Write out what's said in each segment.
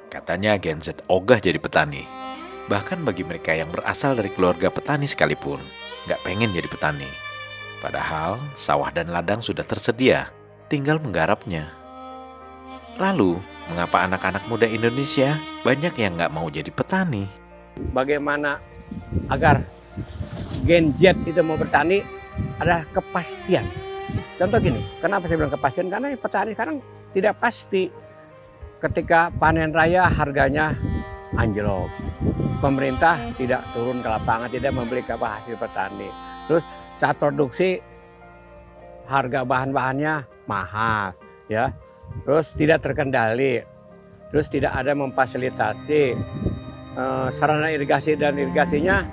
Katanya Gen Z ogah jadi petani. Bahkan bagi mereka yang berasal dari keluarga petani sekalipun, nggak pengen jadi petani. Padahal sawah dan ladang sudah tersedia, tinggal menggarapnya. Lalu, mengapa anak-anak muda Indonesia banyak yang nggak mau jadi petani? Bagaimana agar Gen Z itu mau bertani adalah kepastian. Contoh gini, kenapa saya bilang kepastian? Karena petani sekarang tidak pasti. Ketika panen raya harganya anjlok. Pemerintah tidak turun ke lapangan, tidak membeli hasil petani. Terus saat produksi harga bahan-bahannya mahal, ya. Terus tidak terkendali. Terus tidak ada memfasilitasi sarana irigasi dan irigasinya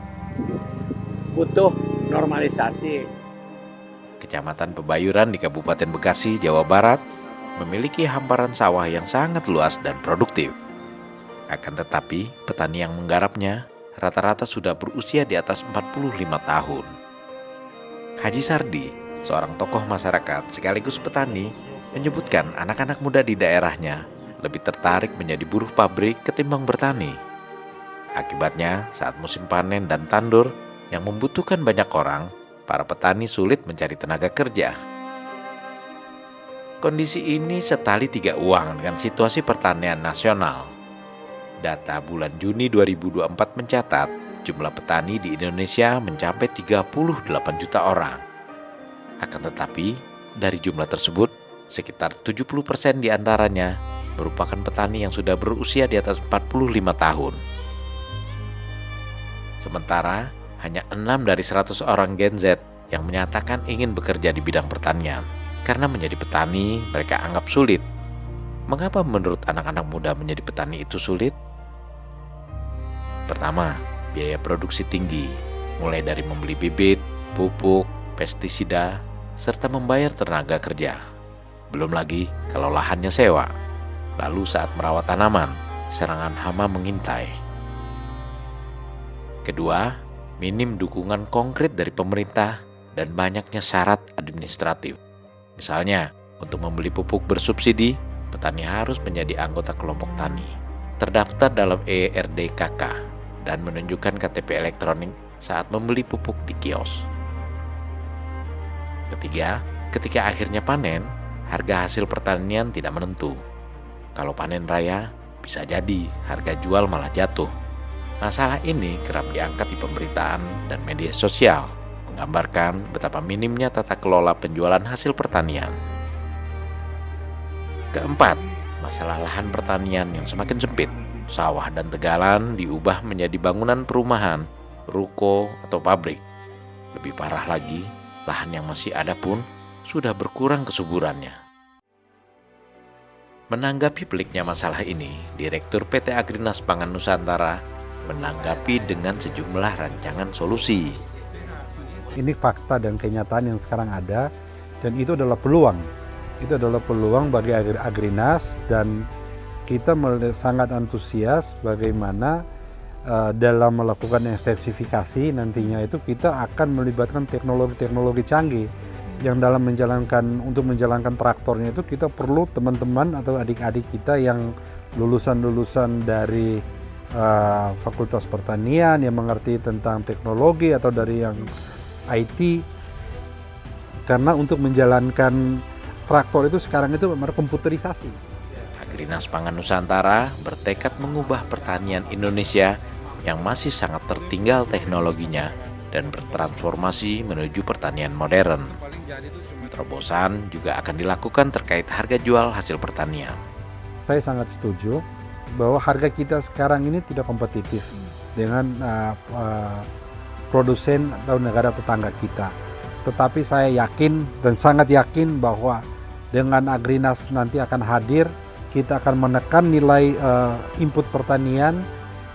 butuh normalisasi. Kecamatan Pebayuran di Kabupaten Bekasi, Jawa Barat memiliki hamparan sawah yang sangat luas dan produktif. Akan tetapi, petani yang menggarapnya rata-rata sudah berusia di atas 45 tahun. Haji Sardi, seorang tokoh masyarakat sekaligus petani, menyebutkan anak-anak muda di daerahnya lebih tertarik menjadi buruh pabrik ketimbang bertani. Akibatnya, saat musim panen dan tandur yang membutuhkan banyak orang, para petani sulit mencari tenaga kerja. Kondisi ini setali tiga uang dengan situasi pertanian nasional. Data bulan Juni 2024 mencatat jumlah petani di Indonesia mencapai 38 juta orang. Akan tetapi, dari jumlah tersebut, sekitar 70% diantaranya merupakan petani yang sudah berusia di atas 45 tahun. Sementara, hanya 6 dari 100 orang Gen Z yang menyatakan ingin bekerja di bidang pertanian. Karena menjadi petani, mereka anggap sulit. Mengapa menurut anak-anak muda menjadi petani itu sulit? Pertama, biaya produksi tinggi, mulai dari membeli bibit, pupuk, pestisida, serta membayar tenaga kerja. Belum lagi kalau lahannya sewa. Lalu saat merawat tanaman, serangan hama mengintai. Kedua, minim dukungan konkret dari pemerintah dan banyaknya syarat administratif. Misalnya, untuk membeli pupuk bersubsidi, petani harus menjadi anggota kelompok tani, terdaftar dalam ERDKK, dan menunjukkan KTP elektronik saat membeli pupuk di kios. Ketiga, ketika akhirnya panen, harga hasil pertanian tidak menentu. Kalau panen raya, bisa jadi harga jual malah jatuh. Masalah ini kerap diangkat di pemberitaan dan media sosial, menggambarkan betapa minimnya tata kelola penjualan hasil pertanian. Keempat, masalah lahan pertanian yang semakin sempit. Sawah dan tegalan diubah menjadi bangunan perumahan, ruko, atau pabrik. Lebih parah lagi, lahan yang masih ada pun sudah berkurang kesuburannya. Menanggapi peliknya masalah ini, Direktur PT Agrinas Pangan Nusantara menanggapi dengan sejumlah rancangan solusi. Ini fakta dan kenyataan yang sekarang ada, dan itu adalah peluang. Itu adalah peluang bagi Agrinas, dan kita sangat antusias bagaimana dalam melakukan ekstensifikasi nantinya itu kita akan melibatkan teknologi-teknologi canggih yang dalam untuk menjalankan traktornya itu kita perlu teman-teman atau adik-adik kita yang lulusan-lulusan dari Fakultas Pertanian yang mengerti tentang teknologi atau dari yang IT, karena untuk menjalankan traktor itu sekarang itu memang komputerisasi. Agrinas Pangan Nusantara bertekad mengubah pertanian Indonesia yang masih sangat tertinggal teknologinya dan bertransformasi menuju pertanian modern. Terobosan juga akan dilakukan terkait harga jual hasil pertanian. Saya sangat setuju bahwa harga kita sekarang ini tidak kompetitif dengan produsen atau negara tetangga kita. Tetapi saya yakin dan sangat yakin bahwa dengan Agrinas nanti akan hadir, kita akan menekan nilai input pertanian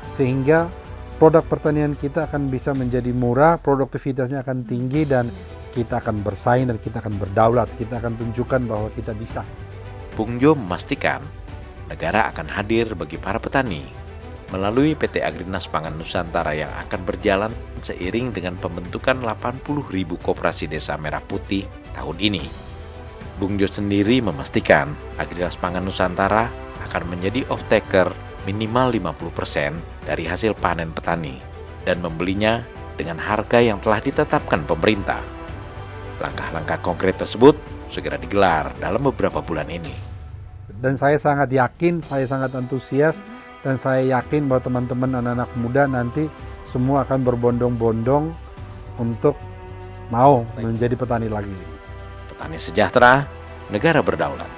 sehingga produk pertanian kita akan bisa menjadi murah, produktivitasnya akan tinggi, dan kita akan bersaing dan kita akan berdaulat. Kita akan tunjukkan bahwa kita bisa. Bung Jo memastikan negara akan hadir bagi para petani. melalui PT Agrinas Pangan Nusantara yang akan berjalan seiring dengan pembentukan 80.000 koperasi desa merah putih tahun ini. Bung Jo sendiri memastikan Agrinas Pangan Nusantara akan menjadi off-taker minimal 50% dari hasil panen petani dan membelinya dengan harga yang telah ditetapkan pemerintah. Langkah-langkah konkret tersebut segera digelar dalam beberapa bulan ini. Dan saya sangat yakin, saya sangat antusias, dan saya yakin bahwa teman-teman anak-anak muda nanti semua akan berbondong-bondong untuk mau menjadi petani lagi. Petani sejahtera, negara berdaulat.